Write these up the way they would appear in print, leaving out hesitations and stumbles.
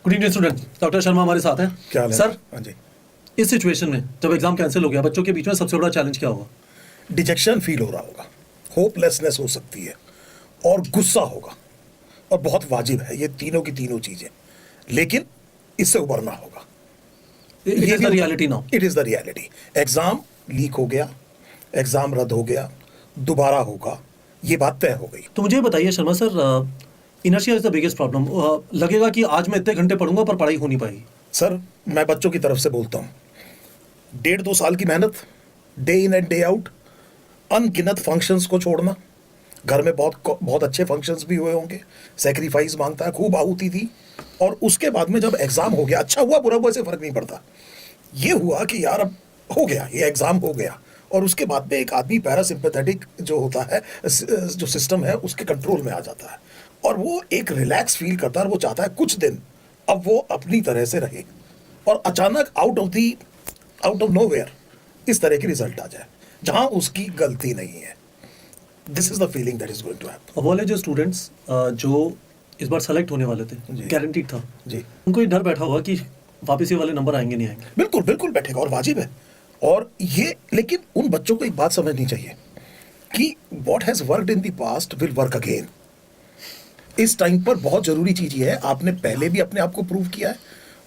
Good evening student, doctor Sharma हमारे साथ हैं। क्या हाल है? सर, हाँ जी। इस सिचुएशन में जब एग्जाम कैंसिल हो गया, बच्चों के बीच में सबसे बड़ा चैलेंज क्या होगा? डिजेक्शन फील हो रहा होगा, होपलेसनेस हो सकती है और गुस्सा होगा, और बहुत वाजिब है ये तीनों की तीनों चीजें, लेकिन इससे उबरना होगा। It is the reality now. It is the reality. Exam leak हो गया, एग्जाम रद्द हो गया, दोबारा होगा, ये बात तय हो गई। तो मुझे बताइए Sharma sir, inertia is the biggest problem. लगेगा कि आज मैं इतने घंटे पढ़ूंगा पर पढ़ाई हो नहीं पाएगी। सर, मैं बच्चों की तरफ से बोलता हूँ, 1.5-2 साल की मेहनत, day in and day out, अनगिनत फंक्शंस को छोड़ना, घर में बहुत बहुत अच्छे फंक्शंस भी हुए होंगे, सेक्रीफाइस मांगता है, खूब आहुति थी, और उसके बाद में जब एग्जाम हो गया, अच्छा हुआ बुरा हुआ से फर्क नहीं पड़ता, ये हुआ कि यार अब हो गया, ये एग्जाम हो गया, और उसके बाद में एक आदमी पैरासिम्पैथेटिक जो होता है, जो सिस्टम है, उसके कंट्रोल में आ जाता है, और वो एक रिलैक्स फील करता है, और वो चाहता है कुछ दिन अब वो अपनी तरह से रहे, और अचानक आउट ऑफ नोवेयर इस तरह की रिजल्ट आ जाए जहां उसकी गलती नहीं है। This is the feeling that is going to happen. अब वाले जो स्टूडेंट्स जो इस बार सेलेक्ट होने वाले थे, जी। गारंटीड था जी, उनको ये डर बैठा हुआ कि वापस ये वाले नंबर आएंगे नहीं आएंगे। बिल्कुल बिल्कुल बैठेगा, और वाजिब है। और ये, लेकिन उन बच्चों को एक बात समझनी चाहिए कि what has worked in the past will work again. इस टाइम पर बहुत जरूरी चीज ये है, आपने पहले भी अपने आप को प्रूव किया है,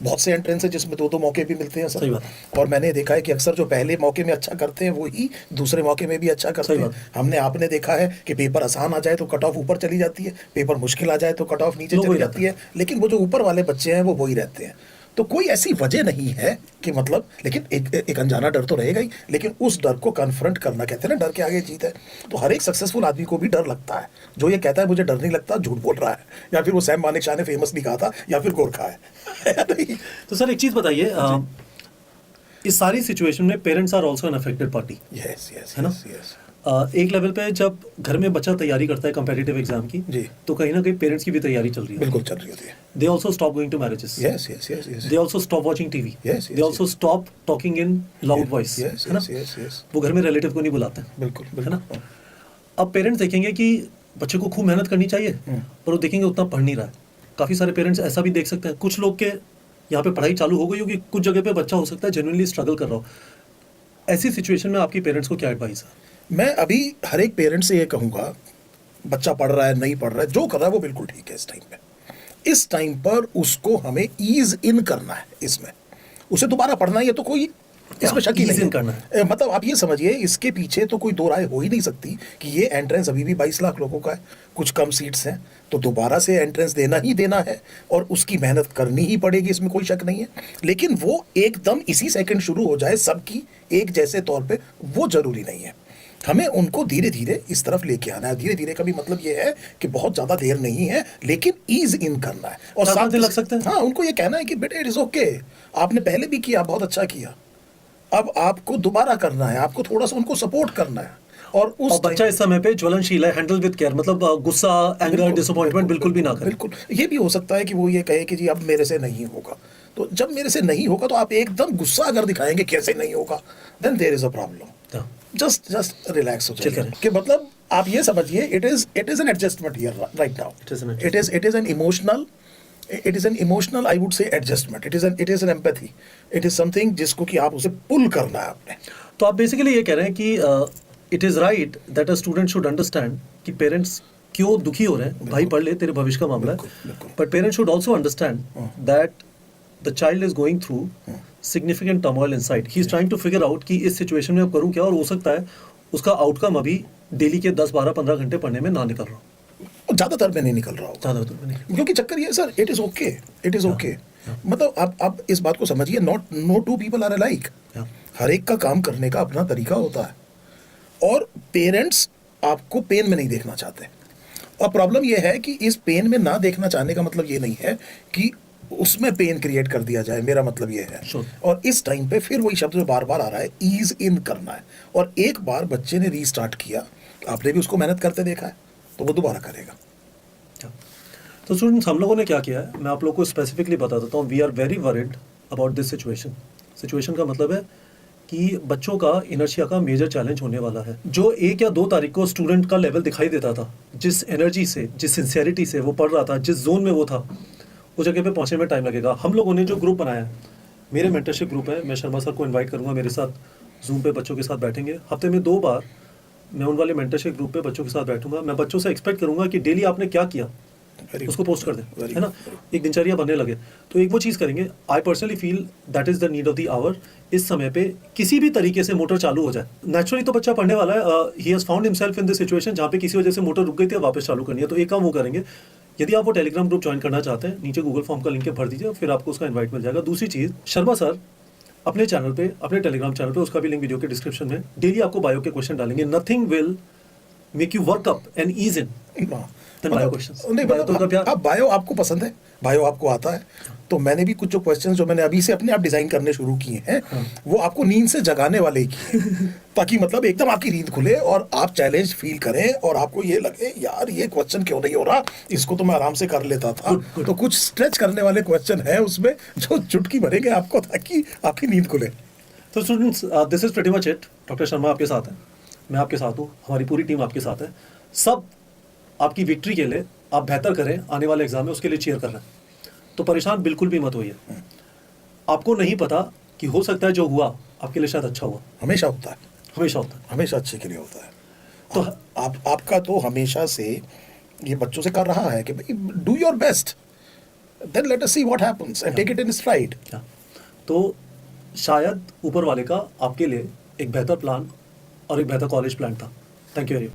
बहुत से एंट्रेंस है जिसमें 2-2 मौके भी मिलते हैं सही सर, बात है। और मैंने देखा है कि अक्सर जो पहले मौके में अच्छा करते हैं वो ही दूसरे मौके में भी अच्छा करते सही हैं। बात है। हमने आपने देखा है कि पेपर आसान आ जाए तो कट ऑफ ऊपर चली जाती है, पेपर मुश्किल आ जाए तो कट ऑफ नीचे लोग चली वही जाती है, लेकिन वो जो ऊपर वाले बच्चे हैं वो वही रहते हैं। तो कोई ऐसी वजह नहीं है कि मतलब, लेकिन एक अनजाना डर तो रहेगा ही, लेकिन उस डर को कन्फ्रंट करना, कहते हैं ना डर के आगे जीत है। तो हर एक सक्सेसफुल आदमी को भी डर लगता है। जो ये कहता है मुझे डर नहीं लगता, झूठ बोल रहा है, या फिर वो सैम मानेकशॉ ने फेमसली कहा था, या फिर गोरखा है नहीं। तो सर एक चीज बताइए, इस सारी सिचुएशन में parents are also an affected party, yes yes है ना? यस। एक लेवल पे जब घर में बच्चा तैयारी करता है कम्पिटिटिव एग्जाम की, जी। तो कहीं ना कहीं पेरेंट्स की भी तैयारी चल रही है। बिल्कुल चल रही होती है। They also stop going to marriages, yes yes yes yes. They also stop watching TV, Yes, yes, they also stop talking in loud voice, yes है ना? Yes yes yes. वो घर में रिलेटिव को नहीं बुलाते हैं, बिल्कुल है ना? बिल्कुल। अब पेरेंट्स देखेंगे कि बच्चे को खूब मेहनत करनी चाहिए, पर वो देखेंगे उतना पढ़ नहीं रहा है। काफ़ी सारे पेरेंट्स ऐसा भी देख सकते हैं, कुछ लोग के यहाँ पे पढ़ाई चालू हो गई होगी, कुछ जगह पे बच्चा हो सकता है जेन्युइनली स्ट्रगल कर रहा हो। ऐसी सिचुएशन में आपकी पेरेंट्स को क्या एडवाइस है? मैं अभी हर एक पेरेंट से ये कहूँगा, बच्चा पढ़ रहा है नहीं पढ़ रहा है, जो कर रहा है वो बिल्कुल ठीक है। इस टाइम पर उसको हमें ईज इन करना है, इसमें उसे दोबारा पढ़ना है, ये तो कोई इसमें शक ही ease नहीं in करना है। मतलब आप ये समझिए, इसके पीछे तो कोई दो राय हो ही नहीं सकती कि ये एंट्रेंस अभी भी 22 लाख लोगों का है, कुछ कम सीट्स हैं, तो दोबारा से एंट्रेंस देना ही देना है, और उसकी मेहनत करनी ही पड़ेगी, इसमें कोई शक नहीं है। लेकिन वो एकदम इसी सेकंड शुरू हो जाए सबकी एक जैसे तौर पे, वो जरूरी नहीं है। हमें उनको धीरे धीरे इस तरफ लेके आना है। धीरे धीरे का भी मतलब ये है कि बहुत ज्यादा देर नहीं है, लेकिन ईज इन करना है, और 4 साथ दिन लग सकते हैं। हाँ, उनको ये कहना है कि बेटे इट इज ओके, आपने पहले भी किया, बहुत अच्छा किया, अब आपको दोबारा करना है, आपको थोड़ा सा उनको सपोर्ट करना है। और उस बच्चा इस समय पे ज्वलनशील है, हैंडल विद केयर, मतलब गुस्सा, एंगर, डिसअपॉइंटमेंट बिल्कुल भी ना करे। बिल्कुल, ये भी हो सकता है कि वो ये कहे कि जी अब मेरे से नहीं होगा। तो जब मेरे से नहीं होगा तो आप एकदम गुस्सा अगर दिखाएंगे कैसे नहीं होगा, then there is a problem. Just relax हो जाइए, कि मतलब आप ये समझिए, it is an adjustment here right now. It is an emotional I would say adjustment. It is an empathy. It is something जिसको कि आप उसे पुल करना है आपने। तो आप बेसिकली ये कह रहे हैं कि it is right that a student should understand कि पेरेंट्स क्यों दुखी हो रहे हैं, भाई पढ़ ले, तेरे भविष्य का मामला है, but parents should also understand that the child is going through significant turmoil inside, he is trying to figure out कि इस सिचुएशन में अब करूं क्या, और हो सकता है उसका आउटकम अभी डेली के 10, 12, 15 घंटे पढ़ने में ना निकल रहा हो, ज्यादातर में नहीं निकल रहा होगा, ज़्यादातर में नहीं। क्योंकि चक्कर ये है sir, it is okay, it is okay. मतलब आप इस बात को समझिए, no two people are alike. हर एक का काम करने का अपना तरीका होता है, और पेरेंट्स आपको पेन में नहीं देखना चाहते। और प्रॉब्लम यह है कि इस पेन में ना देखना चाहने का मतलब ये नहीं है कि उसमें पेन क्रिएट कर दिया जाए, मेरा मतलब ये है। Sure. और इस टाइम पे फिर वही शब्द जो बार बार आ रहा है, ईज इन करना है। और एक बार बच्चे ने रीस्टार्ट किया, आपने भी उसको मेहनत करते देखा है, तो वो दोबारा करेगा। तो स्टूडेंट्स, हम लोगों ने क्या किया है, मैं आप लोगों को स्पेसिफिकली बता देता हूँ। We are very worried about this situation का मतलब है कि बच्चों का इनर्शिया का मेजर चैलेंज होने वाला है। जो 1 या 2 तारीख को स्टूडेंट का लेवल दिखाई देता था, जिस एनर्जी से, जिस सिंसियरिटी से वो पढ़ रहा था, जिस जोन में वो था, उस जगह पे पहुंचने में टाइम लगेगा। हम लोगों ने जो ग्रुप बनाया है, मेरे मेंटरशिप ग्रुप है, मैं शर्मा सर को इनवाइट करूंगा, मेरे साथ जूम पे बच्चों के साथ बैठेंगे। हफ्ते में 2 बार मैं उन वाले मेंटरशिप ग्रुप पे बच्चों के साथ बैठूंगा। मैं बच्चों से एक्सपेक्ट करूंगा कि डेली आपने क्या किया उसको पोस्ट कर दें, है ना, एक दिनचर्या बनने लगे। तो एक वो चीज़ करेंगे। I personally feel that is the need of the hour. इस समय पे किसी भी तरीके से मोटर चालू हो जाए, नेचुरली तो बच्चा पढ़ने वाला है, he has found himself in the situation जहाँ पे किसी वजह से मोटर रुक गई थी, अब वापस चालू करनी है, तो एक काम वो करेंगे। यदि आप वो टेलीग्राम ग्रुप ज्वाइन करना चाहते हैं, नीचे गूगल फॉर्म का लिंक है, भर दीजिए, फिर आपको उसका इन्वाइट मिल जाएगा। दूसरी चीज़, शर्मा सर अपने चैनल पे, अपने टेलीग्राम चैनल पे, उसका भी लिंक वीडियो के डिस्क्रिप्शन में, डेली आपको बायो के क्वेश्चन डालेंगे। Nothing will make you work up and ease in Then bio questions. नहीं Bio तो उनका प्यार। आप बायो आपको पसंद है, बायो आपको आता है, तो मैंने भी कुछ जो क्वेश्चंस जो मैंने अभी से अपने आप डिजाइन करने शुरू किए हैं, वो आपको नींद से जगाने वाले ही किए हैं। ताकि मतलब एकदम आपकी नींद खुले और आप चैलेंज फील करें और आपको ये लगे यार ये क्वेश्चन क्यों नहीं हो रहा, इसको तो मैं आराम से कर लेता था। तो कुछ स्ट्रेच करने वाले क्वेश्चन है उसमें जो चुटकी भरेंगे आपको, ताकि आपकी नींद खुले। तो students, this is pretty much it. Doctor Sharma आपके साथ हैं, मैं आपके साथ हूँ, हमारी पूरी टीम आपके साथ है। सब आपकी विक्ट्री के लिए, आप बेहतर करें आने वाले एग्जाम में, उसके लिए चीयर कर रहे हैं। तो परेशान बिल्कुल भी मत होइए। आपको नहीं पता कि हो सकता है जो हुआ आपके लिए शायद अच्छा हुआ। हमेशा होता है, हमेशा होता है। हमेशा अच्छे के लिए होता है। तो आपका तो हमेशा से ये बच्चों से कर रहा है कि भाई do your best, then let us see what happens and take it in stride. तो शायद ऊपर वाले का आपके लिए एक बेहतर प्लान और एक बेहतर कॉलेज प्लान था। Thank you very much.